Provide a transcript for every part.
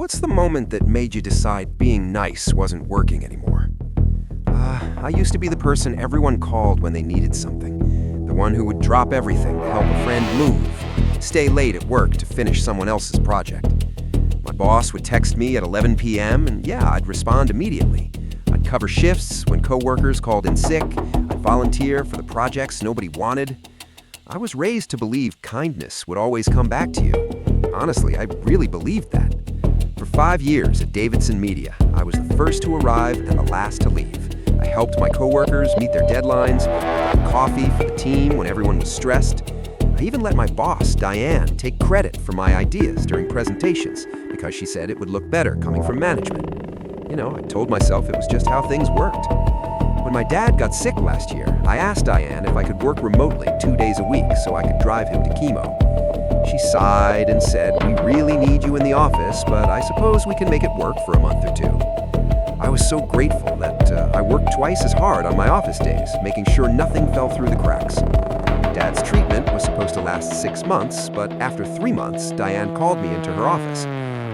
What's the moment that made you decide being nice wasn't working anymore? I used to be the person everyone called when they needed something. The one who would drop everything to help a friend move, stay late at work to finish someone else's project. My boss would text me at 11 p.m. and I'd respond immediately. I'd cover shifts when coworkers called in sick. I'd volunteer for the projects nobody wanted. I was raised to believe kindness would always come back to you. Honestly, I really believed that. For 5 years at Davidson Media, I was the first to arrive and the last to leave. I helped my coworkers meet their deadlines, got coffee for the team when everyone was stressed. I even let my boss, Diane, take credit for my ideas during presentations because she said it would look better coming from management. I told myself it was just how things worked. When my dad got sick last year, I asked Diane if I could work remotely 2 days a week so I could drive him to chemo. She sighed and said, "We really need you in the office, but I suppose we can make it work for a month or two." I was so grateful that I worked twice as hard on my office days, making sure nothing fell through the cracks. Dad's treatment was supposed to last 6 months, but after 3 months, Diane called me into her office.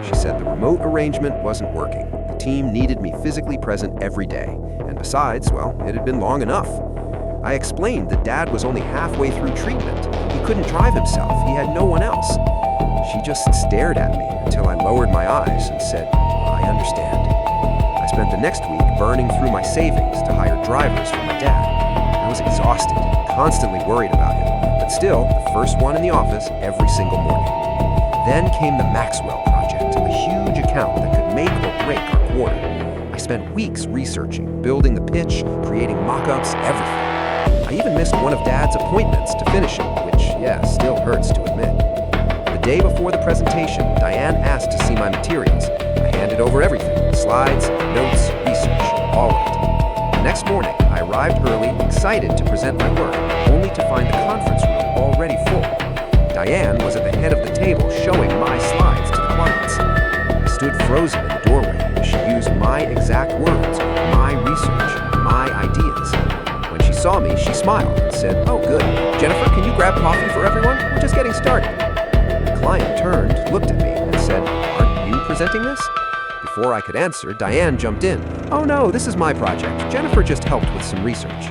She said the remote arrangement wasn't working. The team needed me physically present every day. And besides, it had been long enough. I explained that Dad was only halfway through treatment. He couldn't drive himself. He had no one else. She just stared at me until I lowered my eyes and said, "I understand." I spent the next week burning through my savings to hire drivers for my dad. I was exhausted, constantly worried about him, but still the first one in the office every single morning. Then came the Maxwell Project, a huge account that could make or break our quarter. I spent weeks researching, building the pitch, creating mock-ups, everything. I even missed one of Dad's appointments to finish it, which, still hurts to admit. The day before the presentation, Diane asked to see my materials. I handed over everything, slides, notes, research, all of it. The next morning, I arrived early, excited to present my work, only to find the conference room already full. Diane was at the head of the table showing my slides to the clients. I stood frozen in the doorway as she used my exact words, my research, my ideas. When she saw me, she smiled and said, "Oh, good. Jennifer, can you grab coffee for everyone? We're just getting started." The client turned, looked at me, and said, "Aren't you presenting this?" Before I could answer, Diane jumped in. "Oh no, this is my project. Jennifer just helped with some research."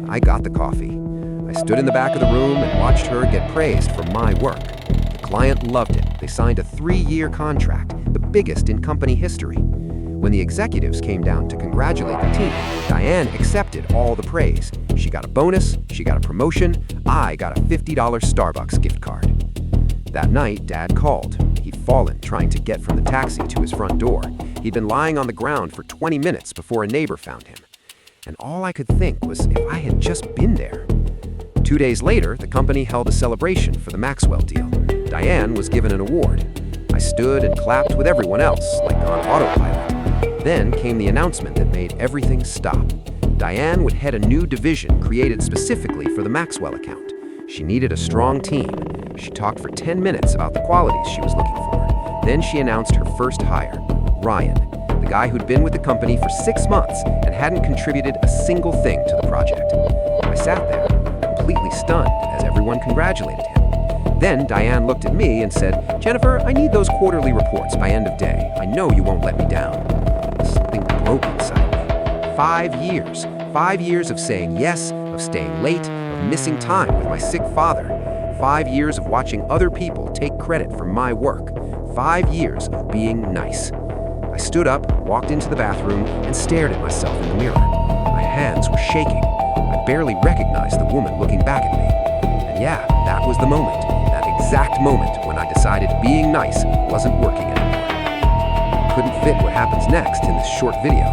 I got the coffee. I stood in the back of the room and watched her get praised for my work. The client loved it. They signed a 3-year contract, the biggest in company history. When the executives came down to congratulate the team, Diane accepted all the praise. She got a bonus, she got a promotion, I got a $50 Starbucks gift card. That night, Dad called. He'd fallen trying to get from the taxi to his front door. He'd been lying on the ground for 20 minutes before a neighbor found him. And all I could think was if I had just been there. 2 days later, the company held a celebration for the Maxwell deal. Diane was given an award. I stood and clapped with everyone else, like on autopilot. Then came the announcement that made everything stop. Diane would head a new division created specifically for the Maxwell account. She needed a strong team. She talked for 10 minutes about the qualities she was looking for. Then she announced her first hire, Ryan, the guy who'd been with the company for 6 months and hadn't contributed a single thing to the project. I sat there, completely stunned, as everyone congratulated him. Then Diane looked at me and said, "Jennifer, I need those quarterly reports by end of day. I know you won't let me down." Something broke inside me. 5 years. 5 years of saying yes, of staying late, of missing time with my sick father. 5 years of watching other people take credit for my work. 5 years of being nice. I stood up, walked into the bathroom, and stared at myself in the mirror. My hands were shaking. I barely recognized the woman looking back at me. And that was the moment, that exact moment when I decided being nice wasn't working anymore. Couldn't fit what happens next in this short video.